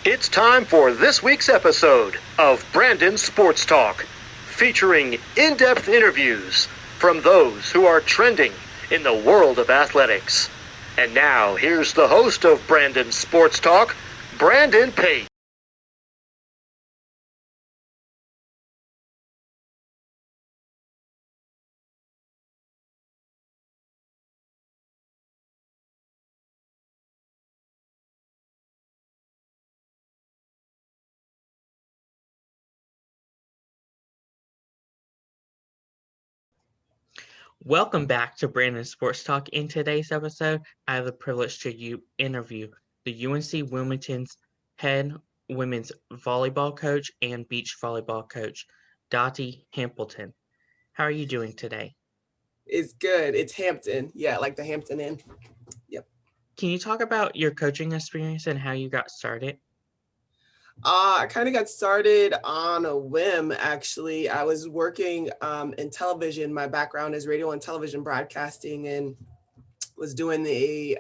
It's time for this week's episode of Brandon Sports Talk, featuring in-depth interviews from those who are trending in the world of athletics. And now, here's the host of Brandon Sports Talk, Brandon Pate. Welcome back to Brandon Sports Talk. In today's episode, I have the privilege to interview the UNC Wilmington's head women's volleyball coach and beach volleyball coach, Dottie Hampton. How are you doing today? It's good. It's Hampton. Yeah, like the Hampton Inn. Yep. Can you talk about your coaching experience and how you got started? I kind of got started on a whim, actually. I was working in television. My background is radio and television broadcasting, and was doing a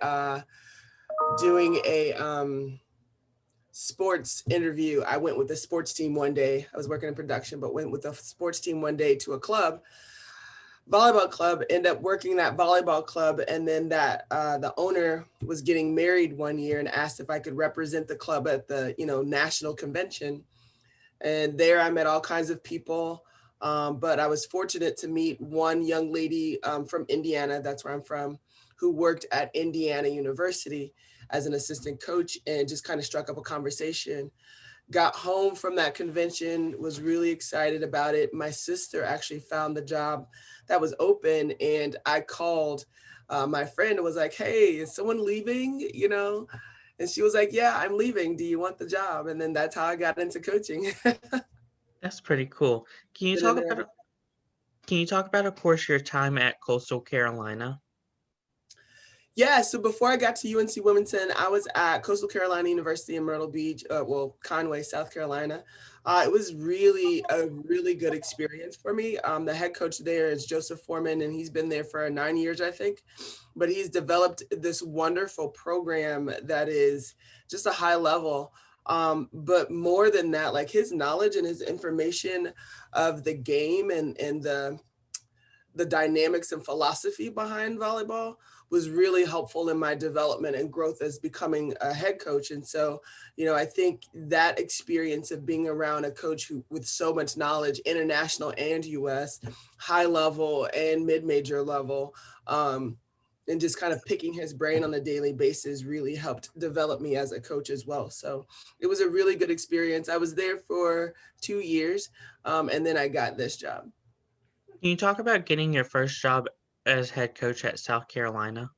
sports interview. I went with the sports team one day. I was working in production, but went with the sports team one day to a volleyball club, ended up working that volleyball club, and then the owner was getting married one year and asked if I could represent the club at the national convention. And there I met all kinds of people, but I was fortunate to meet one young lady from Indiana, that's where I'm from, who worked at Indiana University as an assistant coach, and just kind of struck up a conversation. Got home from that convention, was really excited about it. My sister actually found the job that was open, and I called my friend and was like, hey, is someone leaving? And she was like, yeah, I'm leaving. Do you want the job? And then that's how I got into coaching. That's pretty cool. Can you talk about, of course, your time at Coastal Carolina? Yeah, so before I got to UNC Wilmington, I was at Coastal Carolina University in Myrtle Beach, Conway, South Carolina. It was really a really good experience for me. The head coach there is Joseph Foreman, and he's been there for 9 years, I think. But he's developed this wonderful program that is just a high level. But more than that, like his knowledge and his information of the game and the dynamics and philosophy behind volleyball was really helpful in my development and growth as becoming a head coach. And so, I think that experience of being around a coach with so much knowledge, international and US, high level and mid-major level, and just kind of picking his brain on a daily basis really helped develop me as a coach as well. So it was a really good experience. I was there for 2 years, and then I got this job. Can you talk about getting your first job as head coach at South Carolina?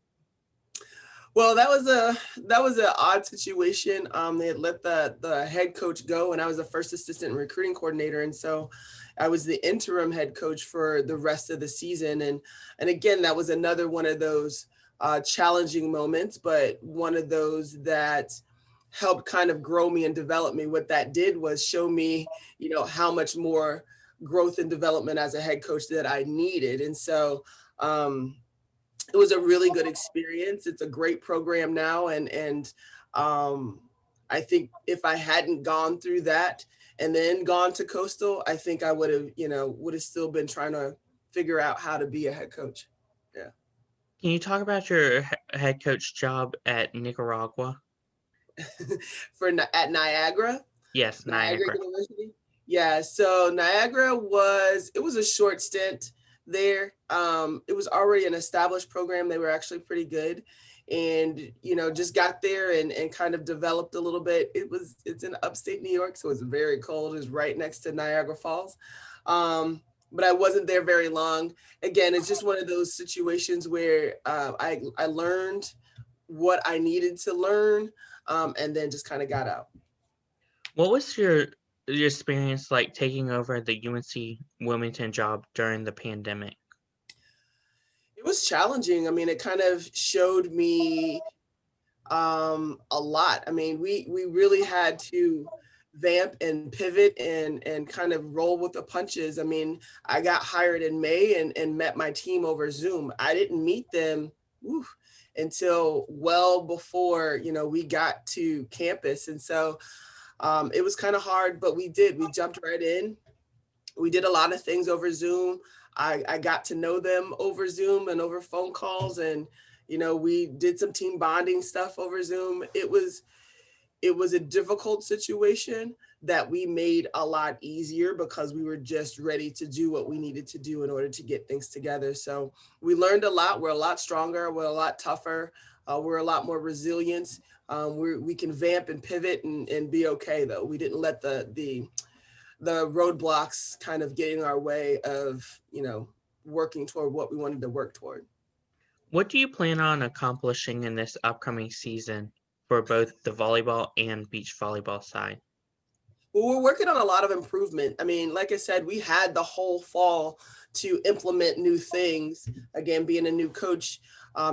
Well, that was an odd situation. They had let the head coach go, and I was the first assistant recruiting coordinator, and so I was the interim head coach for the rest of the season. And again, that was another one of those challenging moments, but one of those that helped kind of grow me and develop me. What that did was show me, how much more growth and development as a head coach that I needed. And so it was a really good experience. It's a great program now. And I think if I hadn't gone through that and then gone to Coastal, I think I would have still been trying to figure out how to be a head coach. Yeah. Can you talk about your head coach job at Nicaragua? At Niagara? Yes, Niagara. University? Yeah, so Niagara was a short stint there. It was already an established program. They were actually pretty good, and just got there and kind of developed a little bit. It's in upstate New York, so it's very cold. It's right next to Niagara Falls. But I wasn't there very long. Again, it's just one of those situations where I learned what I needed to learn, and then just kind of got out. What was your experience like taking over the UNC Wilmington job during the pandemic? It was challenging. I mean, it kind of showed me a lot. I mean, we really had to vamp and pivot and kind of roll with the punches. I mean, I got hired in May and met my team over Zoom. I didn't meet them until well before, we got to campus. And so It was kind of hard, but we jumped right in. We did a lot of things over Zoom. I got to know them over Zoom and over phone calls, and we did some team bonding stuff over Zoom. It was a difficult situation that we made a lot easier because we were just ready to do what we needed to do in order to get things together. So we learned a lot. We're a lot stronger. We're a lot tougher. We're a lot more resilient. We can vamp and pivot and be okay, though. We didn't let the roadblocks kind of get in our way of, working toward what we wanted to work toward. What do you plan on accomplishing in this upcoming season for both the volleyball and beach volleyball side? Well, we're working on a lot of improvement. I mean, like I said, we had the whole fall to implement new things. Again, being a new coach,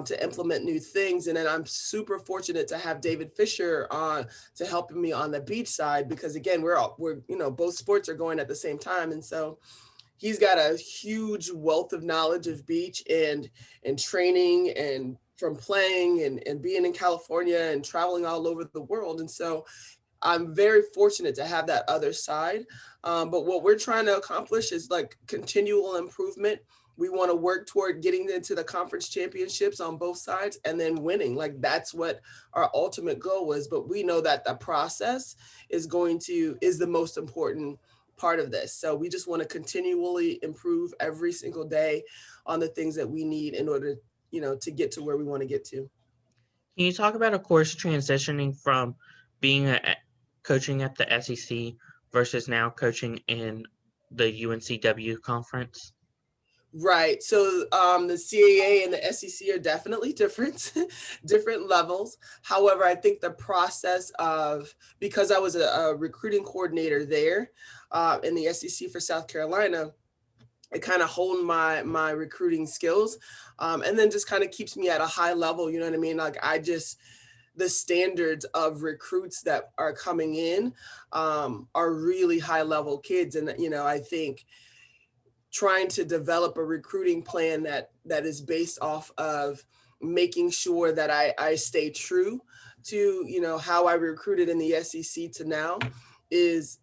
to implement new things. And then I'm super fortunate to have David Fisher on to helping me on the beach side, because again, we're both sports are going at the same time. And so he's got a huge wealth of knowledge of beach and training and from playing and being in California and traveling all over the world. And so I'm very fortunate to have that other side. But what we're trying to accomplish is like continual improvement. We want to work toward getting into the conference championships on both sides and then winning. Like that's what our ultimate goal was. But we know that the process is the most important part of this. So we just want to continually improve every single day on the things that we need in order, to get to where we want to get to. Can you talk about, of course, transitioning from being coaching at the SEC versus now coaching in the UNCW conference? Right. So the CAA and the SEC are definitely different, different levels. However, I think the process because I was a recruiting coordinator there in the SEC for South Carolina, it kind of honed my recruiting skills, and then just kind of keeps me at a high level. You know what I mean? Like the standards of recruits that are coming in are really high level kids. And, I think trying to develop a recruiting plan that is based off of making sure that I stay true to, how I recruited in the SEC to now is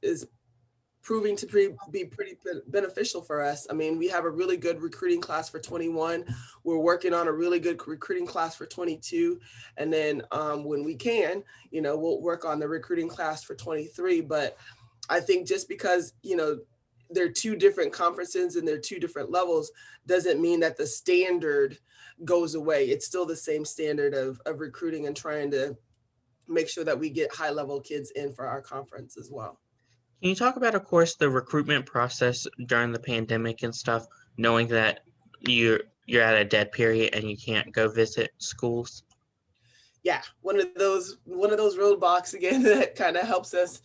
proving to be pretty beneficial for us. I mean, we have a really good recruiting class for 21. We're working on a really good recruiting class for 22. And then when we can, we'll work on the recruiting class for 23. But I think just because, they're two different conferences and they're two different levels doesn't mean that the standard goes away. It's still the same standard of recruiting and trying to make sure that we get high level kids in for our conference as well. Can you talk about, of course, the recruitment process during the pandemic and stuff, knowing that you're at a dead period and you can't go visit schools? Yeah, one of those roadblocks again that kind of helps us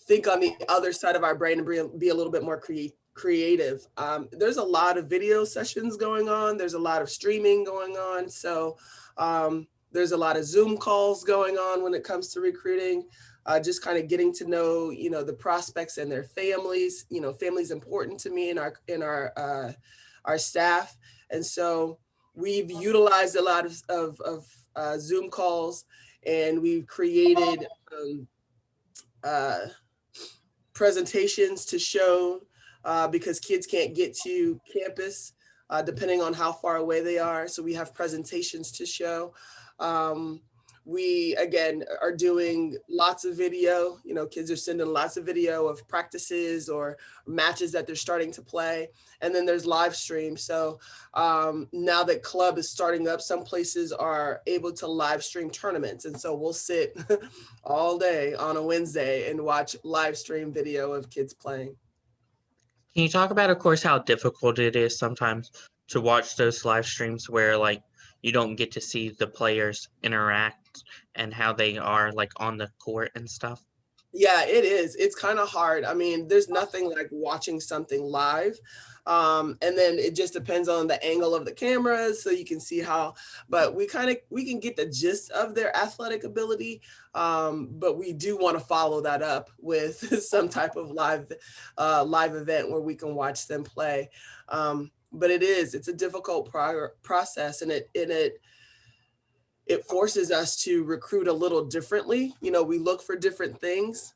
think on the other side of our brain and be a little bit more creative. There's a lot of video sessions going on. There's a lot of streaming going on. So there's a lot of Zoom calls going on when it comes to recruiting. Just kind of getting to know, the prospects and their families. Family's important to me and our staff. And so we've utilized a lot of Zoom calls, and we've created presentations to show because kids can't get to campus depending on how far away they are. So we have presentations to show. We, again, are doing lots of video. Kids are sending lots of video of practices or matches that they're starting to play. And then there's live stream. So now that club is starting up, some places are able to live stream tournaments. And so we'll sit all day on a Wednesday and watch live stream video of kids playing. Can you talk about, of course, how difficult it is sometimes to watch those live streams where, you don't get to see the players interact and how they are, on the court and stuff? Yeah, it is. It's kind of hard. I mean, there's nothing like watching something live. And then it just depends on the angle of the cameras, so you can see how, but we can get the gist of their athletic ability. But we do want to follow that up with some type of live event where we can watch them play. But it's a difficult process, and it it forces us to recruit a little differently. We look for different things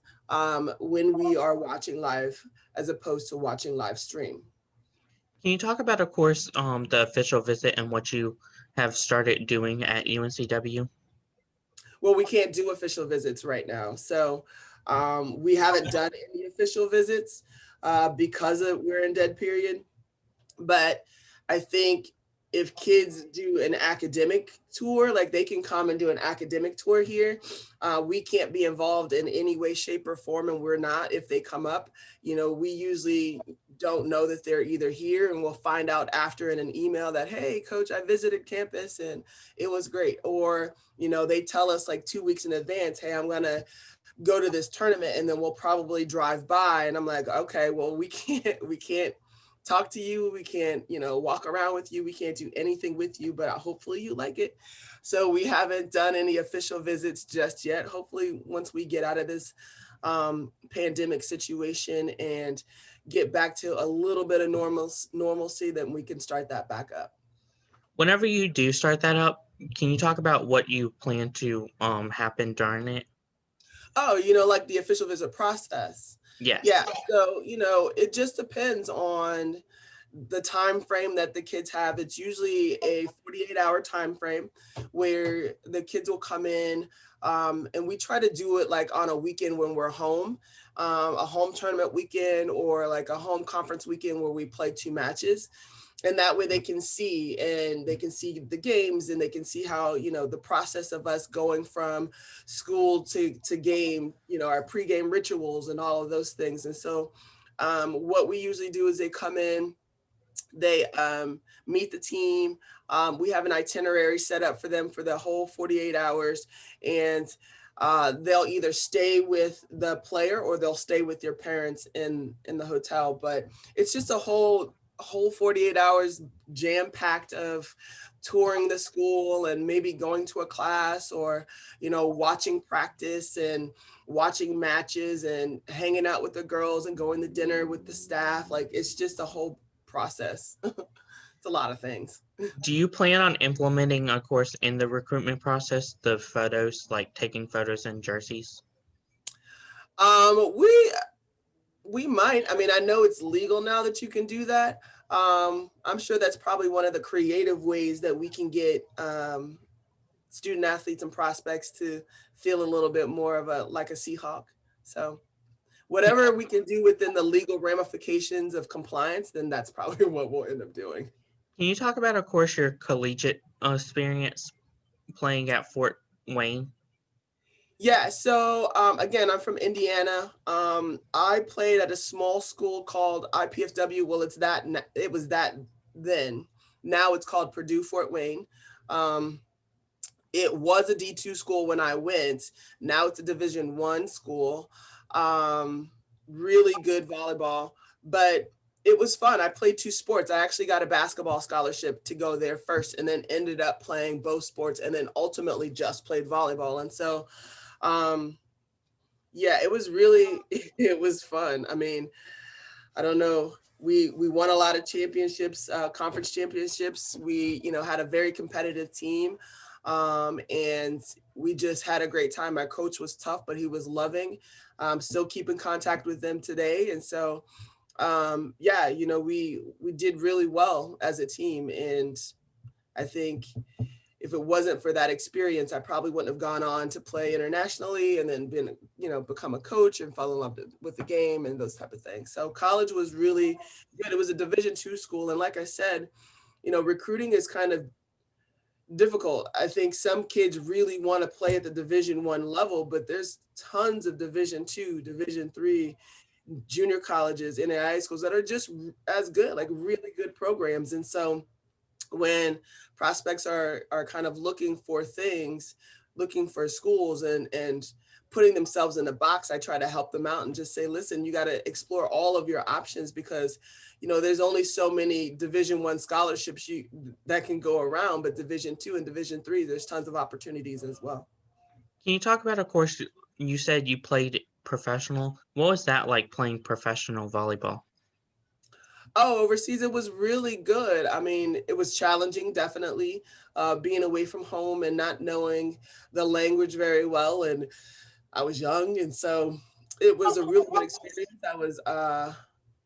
when we are watching live as opposed to watching live stream. Can you talk about, of course, the official visit and what you have started doing at UNCW? Well, we can't do official visits right now. So we haven't done any official visits because we're in dead period. But I think if kids do an academic tour, like they can come and do an academic tour here. We can't be involved in any way, shape, or form, and we're not if they come up. We usually don't know that they're either here, and we'll find out after in an email that, hey, coach, I visited campus and it was great. Or, they tell us like 2 weeks in advance, hey, I'm going to go to this tournament, and then we'll probably drive by. And I'm like, okay, well, we can't talk to you. We can't, walk around with you. We can't do anything with you, but hopefully you like it. So we haven't done any official visits just yet. Hopefully once we get out of this pandemic situation and get back to a little bit of normalcy, then we can start that back up. Whenever you do start that up, can you talk about what you plan to happen during it? Oh, like the official visit process. Yes. Yeah. So, it just depends on the time frame that the kids have. It's usually a 48-hour time frame where the kids will come in, and we try to do it like on a weekend when we're home, a home tournament weekend or like a home conference weekend where we play 2 matches. And that way they can see the games, and they can see how, the process of us going from school to game, our pregame rituals and all of those things. And so what we usually do is they come in, they meet the team. We have an itinerary set up for them for the whole 48 hours. And they'll either stay with the player or they'll stay with their parents in the hotel. But it's just a whole 48 hours jam-packed of touring the school and maybe going to a class or, watching practice and watching matches and hanging out with the girls and going to dinner with the staff. Like, it's just a whole process. It's a lot of things. Do you plan on implementing, of course, in the recruitment process, the photos, like taking photos in jerseys? We might. I mean, I know it's legal now that you can do that. I'm sure that's probably one of the creative ways that we can get student athletes and prospects to feel a little bit more of a Seahawk. So whatever we can do within the legal ramifications of compliance, then that's probably what we'll end up doing. Can you talk about, of course, your collegiate experience playing at Fort Wayne? Yeah, so again, I'm from Indiana. I played at a small school called IPFW. Well, it was that then. Now it's called Purdue-Fort Wayne. It was a D2 school when I went. Now it's a Division I school. Really good volleyball, but it was fun. I played 2 sports. I actually got a basketball scholarship to go there first, and then ended up playing both sports, and then ultimately just played volleyball. And so yeah, it was fun. I mean, I don't know. We won a lot of championships, conference championships. We, had a very competitive team. And we just had a great time. My coach was tough, but he was loving. Still keep in contact with them today. And so, yeah, we did really well as a team. And I think if it wasn't for that experience, I probably wouldn't have gone on to play internationally and then become a coach and fall in love with the game and those type of things. So college was really good. It was a Division II school. And like I said, recruiting is kind of difficult. I think some kids really want to play at the Division I level, but there's tons of Division II, Division III, junior colleges, NAIA schools that are just as good, like really good programs. And so when prospects are kind of looking for schools and putting themselves in a box, I try to help them out and just say, listen, you got to explore all of your options because, there's only so many Division I scholarships that can go around, but Division II and Division III, there's tons of opportunities as well. Can you talk about, of course, you said you played professional. What was that like playing professional volleyball? Oh, overseas, it was really good. I mean, it was challenging, definitely, being away from home and not knowing the language very well. And I was young, and so it was a really good experience. I was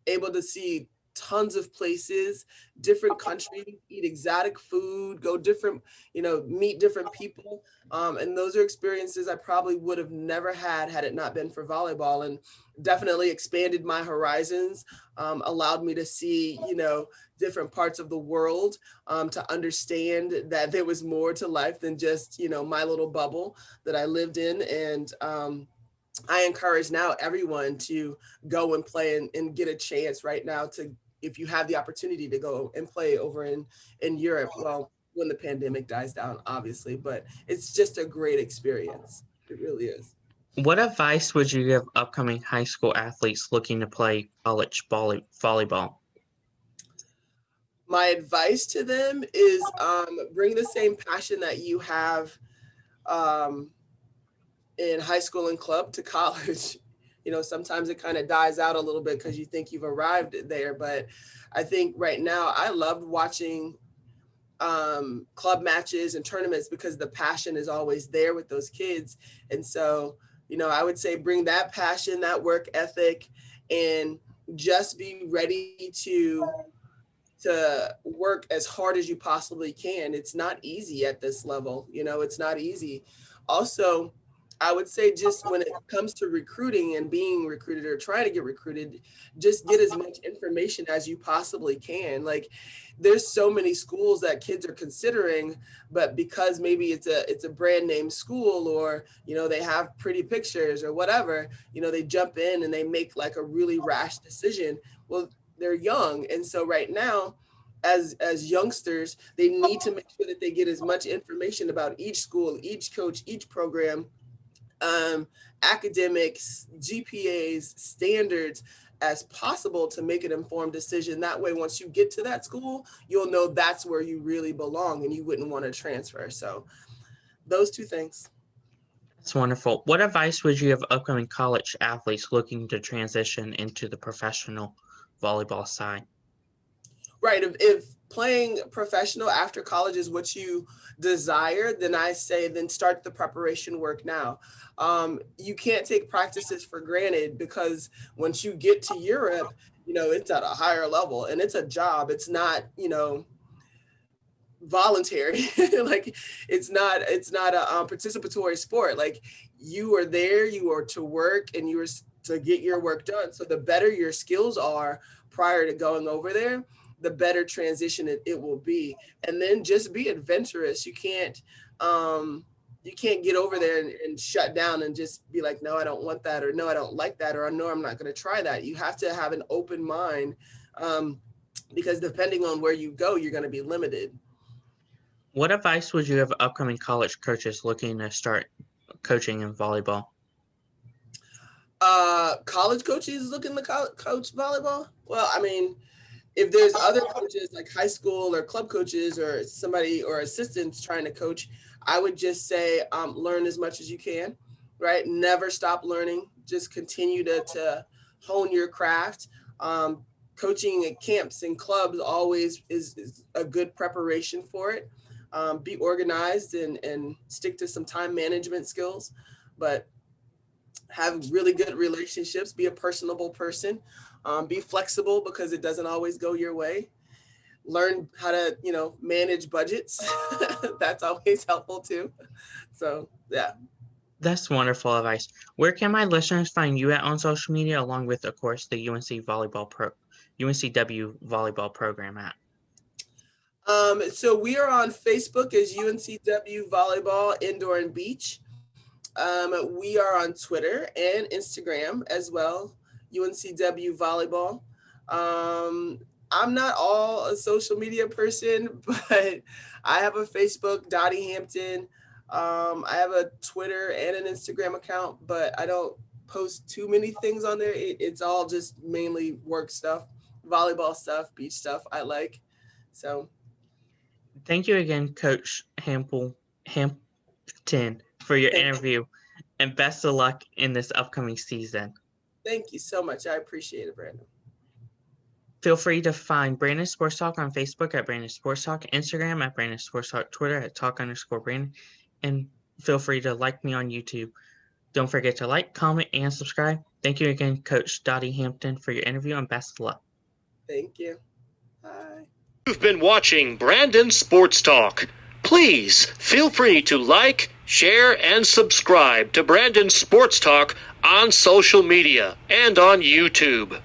able to see tons of places, different countries, eat exotic food, go different, meet different people. And those are experiences I probably would have never had it not been for volleyball, and definitely expanded my horizons, allowed me to see, different parts of the world, to understand that there was more to life than just, my little bubble that I lived in. And I encourage now everyone to go and play and get a chance right now to, if you have the opportunity to go and play over in Europe, well, when the pandemic dies down, obviously, but it's just a great experience. It really is. What advice would you give upcoming high school athletes looking to play college volleyball? My advice to them is bring the same passion that you have um, in high school and club to college. Sometimes it kind of dies out a little bit because you think you've arrived there. But I think right now I loved watching club matches and tournaments because the passion is always there with those kids. And so, I would say bring that passion, that work ethic, and just be ready to work as hard as you possibly can. It's not easy at this level, it's not easy. Also, I would say just when it comes to recruiting and being recruited or trying to get recruited, just get as much information as you possibly can. Like, there's so many schools that kids are considering, but because maybe it's a brand name school, or they have pretty pictures or whatever, they jump in and they make like a really rash decision. Well, they're young, and so right now, as youngsters, they need to make sure that they get as much information about each school, each coach, each program, academics, GPAs, standards as possible to make an informed decision. That way, once you get to that school, you'll know that's where you really belong and you wouldn't want to transfer. So those two things. That's wonderful. What advice would you give upcoming college athletes looking to transition into the professional volleyball side? Right. If playing professional after college is what you desire, then I say then start the preparation work now. You can't take practices for granted, because once you get to Europe, it's at a higher level and it's a job. It's not, voluntary. Like, it's not a participatory sport. Like, you are there, you are to work, and you are to get your work done. So the better your skills are prior to going over there, the better transition it will be. And then just be adventurous. You can't get over there and shut down and just be like, no, I don't want that, or no, I don't like that, or no, I'm not going to try that. You have to have an open mind, because depending on where you go, you're going to be limited. What advice would you give upcoming college coaches looking to start coaching in volleyball? College coaches looking to coach volleyball? Well, I mean, if there's other coaches like high school or club coaches or somebody or assistants trying to coach, I would just say learn as much as you can, right? Never stop learning. Just continue to hone your craft. Coaching at camps and clubs always is a good preparation for it. Be organized and stick to some time management skills, but have really good relationships. Be a personable person. Be flexible, because it doesn't always go your way. Learn how to, manage budgets. That's always helpful too. So, yeah. That's wonderful advice. Where can my listeners find you at on social media, along with, of course, the UNCW volleyball program at? So we are on Facebook as UNCW Volleyball Indoor and Beach. We are on Twitter and Instagram as well, UNCW Volleyball. I'm not all a social media person, but I have a Facebook, Dottie Hampton. I have a Twitter and an Instagram account, but I don't post too many things on there. It's all just mainly work stuff, volleyball stuff, beach stuff I like. So Thank you again, Coach Hampton, for your interview, and best of luck in this upcoming season. Thank you so much. I appreciate it, Brandon. Feel free to find Brandon Sports Talk on Facebook at Brandon Sports Talk, Instagram at Brandon Sports Talk, Twitter at Talk_Brandon, and feel free to like me on YouTube. Don't forget to like, comment, and subscribe. Thank you again, Coach Dottie Hampton, for your interview, and best of luck. Thank you. Bye. You've been watching Brandon Sports Talk. Please feel free to like, share, and subscribe to Brandon Sports Talk on social media and on YouTube.